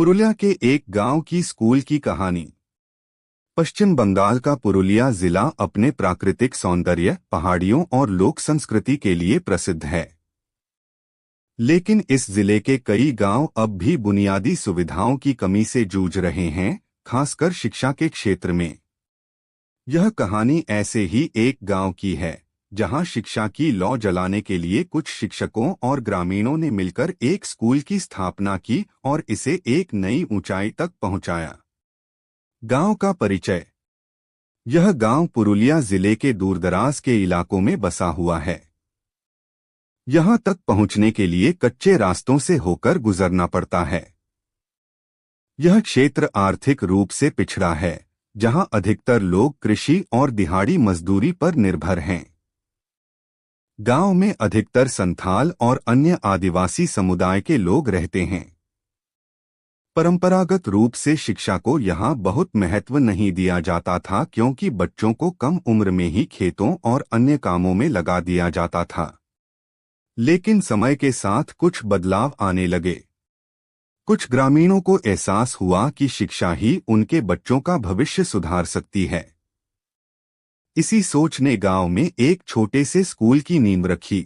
पुरुलिया के एक गांव की स्कूल की कहानी। पश्चिम बंगाल का पुरुलिया जिला अपने प्राकृतिक सौंदर्य, पहाड़ियों और लोक संस्कृति के लिए प्रसिद्ध है। लेकिन इस जिले के कई गांव अब भी बुनियादी सुविधाओं की कमी से जूझ रहे हैं, खासकर शिक्षा के क्षेत्र में। यह कहानी ऐसे ही एक गांव की है, जहां शिक्षा की लौ जलाने के लिए कुछ शिक्षकों और ग्रामीणों ने मिलकर एक स्कूल की स्थापना की और इसे एक नई ऊंचाई तक पहुंचाया। गांव का परिचय। यह गांव पुरुलिया जिले के दूरदराज के इलाकों में बसा हुआ है। यहां तक पहुंचने के लिए कच्चे रास्तों से होकर गुजरना पड़ता है। यह क्षेत्र आर्थिक रूप से पिछड़ा है, जहां अधिकतर लोग कृषि और दिहाड़ी मजदूरी पर निर्भर हैं। गांव में अधिकतर संथाल और अन्य आदिवासी समुदाय के लोग रहते हैं। परंपरागत रूप से शिक्षा को यहां बहुत महत्व नहीं दिया जाता था, क्योंकि बच्चों को कम उम्र में ही खेतों और अन्य कामों में लगा दिया जाता था। लेकिन समय के साथ कुछ बदलाव आने लगे। कुछ ग्रामीणों को एहसास हुआ कि शिक्षा ही उनके बच्चों का भविष्य सुधार सकती है। इसी सोच ने गांव में एक छोटे से स्कूल की नींव रखी।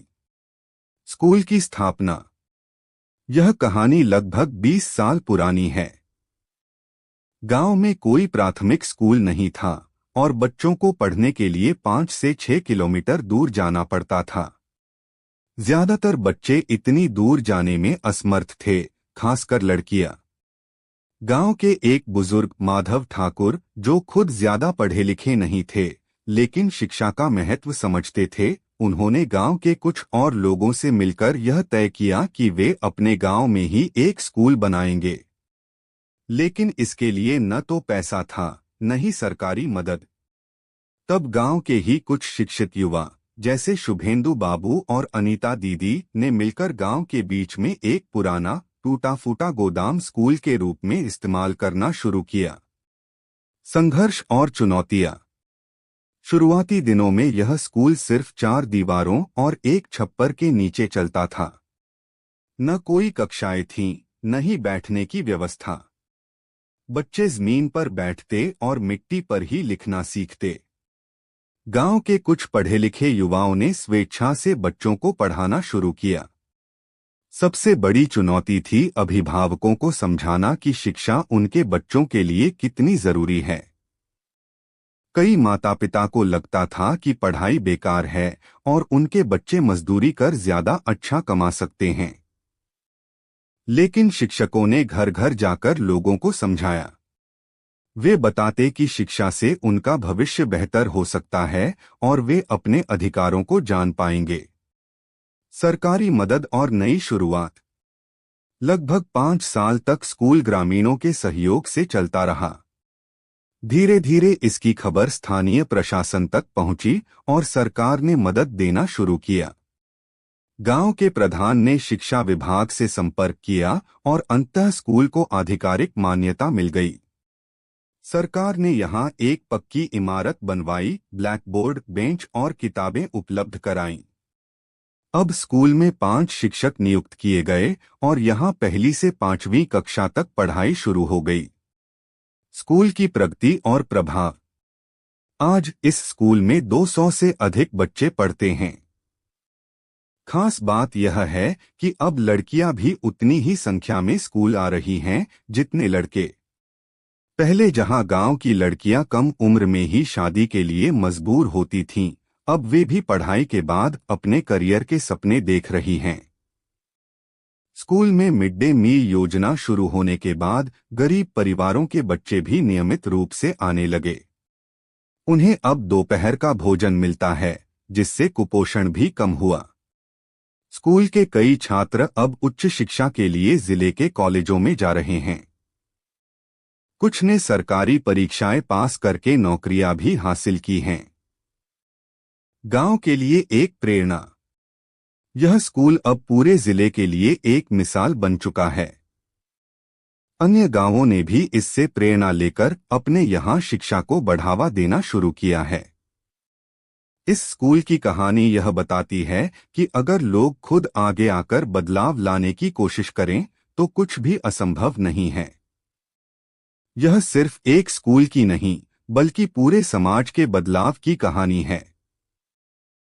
स्कूल की स्थापना। यह कहानी लगभग 20 साल पुरानी है। गांव में कोई प्राथमिक स्कूल नहीं था और बच्चों को पढ़ने के लिए 5 से 6 किलोमीटर दूर जाना पड़ता था। ज्यादातर बच्चे इतनी दूर जाने में असमर्थ थे, खासकर लड़कियां। गांव के एक बुजुर्ग माधव ठाकुर, जो खुद ज्यादा पढ़े लिखे नहीं थे लेकिन शिक्षा का महत्व समझते थे, उन्होंने गांव के कुछ और लोगों से मिलकर यह तय किया कि वे अपने गांव में ही एक स्कूल बनाएंगे। लेकिन इसके लिए न तो पैसा था, न ही सरकारी मदद। तब गांव के ही कुछ शिक्षित युवा, जैसे शुभेंदु बाबू और अनीता दीदी, ने मिलकर गांव के बीच में एक पुराना टूटा फूटा गोदाम स्कूल के रूप में इस्तेमाल करना शुरू किया। संघर्ष और चुनौतियां। शुरुआती दिनों में यह स्कूल सिर्फ 4 दीवारों और एक छप्पर के नीचे चलता था। न कोई कक्षाएं थीं, न ही बैठने की व्यवस्था। बच्चे जमीन पर बैठते और मिट्टी पर ही लिखना सीखते। गांव के कुछ पढ़े लिखे युवाओं ने स्वेच्छा से बच्चों को पढ़ाना शुरू किया। सबसे बड़ी चुनौती थी अभिभावकों को समझाना कि शिक्षा उनके बच्चों के लिए कितनी जरूरी है। कई माता पिता को लगता था कि पढ़ाई बेकार है और उनके बच्चे मजदूरी कर ज्यादा अच्छा कमा सकते हैं। लेकिन शिक्षकों ने घर घर जाकर लोगों को समझाया। वे बताते कि शिक्षा से उनका भविष्य बेहतर हो सकता है और वे अपने अधिकारों को जान पाएंगे। सरकारी मदद और नई शुरुआत। लगभग 5 साल तक स्कूल ग्रामीणों के सहयोग से चलता रहा। धीरे धीरे इसकी खबर स्थानीय प्रशासन तक पहुंची और सरकार ने मदद देना शुरू किया। गांव के प्रधान ने शिक्षा विभाग से संपर्क किया और अंततः स्कूल को आधिकारिक मान्यता मिल गई। सरकार ने यहां एक पक्की इमारत बनवाई, ब्लैकबोर्ड, बेंच और किताबें उपलब्ध कराईं। अब स्कूल में 5 शिक्षक नियुक्त किए गए और यहां पहली से 5वीं कक्षा तक पढ़ाई शुरू हो गई। स्कूल की प्रगति और प्रभाव। आज इस स्कूल में 200 से अधिक बच्चे पढ़ते हैं। खास बात यह है कि अब लड़कियां भी उतनी ही संख्या में स्कूल आ रही हैं जितने लड़के। पहले जहां गांव की लड़कियां कम उम्र में ही शादी के लिए मजबूर होती थीं, अब वे भी पढ़ाई के बाद अपने करियर के सपने देख रही हैं। स्कूल में मिड डे मील योजना शुरू होने के बाद गरीब परिवारों के बच्चे भी नियमित रूप से आने लगे। उन्हें अब दोपहर का भोजन मिलता है, जिससे कुपोषण भी कम हुआ। स्कूल के कई छात्र अब उच्च शिक्षा के लिए जिले के कॉलेजों में जा रहे हैं। कुछ ने सरकारी परीक्षाएं पास करके नौकरियां भी हासिल की हैं। गांव के लिए एक प्रेरणा। यह स्कूल अब पूरे जिले के लिए एक मिसाल बन चुका है। अन्य गांवों ने भी इससे प्रेरणा लेकर अपने यहां शिक्षा को बढ़ावा देना शुरू किया है। इस स्कूल की कहानी यह बताती है कि अगर लोग खुद आगे आकर बदलाव लाने की कोशिश करें तो कुछ भी असंभव नहीं है। यह सिर्फ एक स्कूल की नहीं बल्कि पूरे समाज के बदलाव की कहानी है।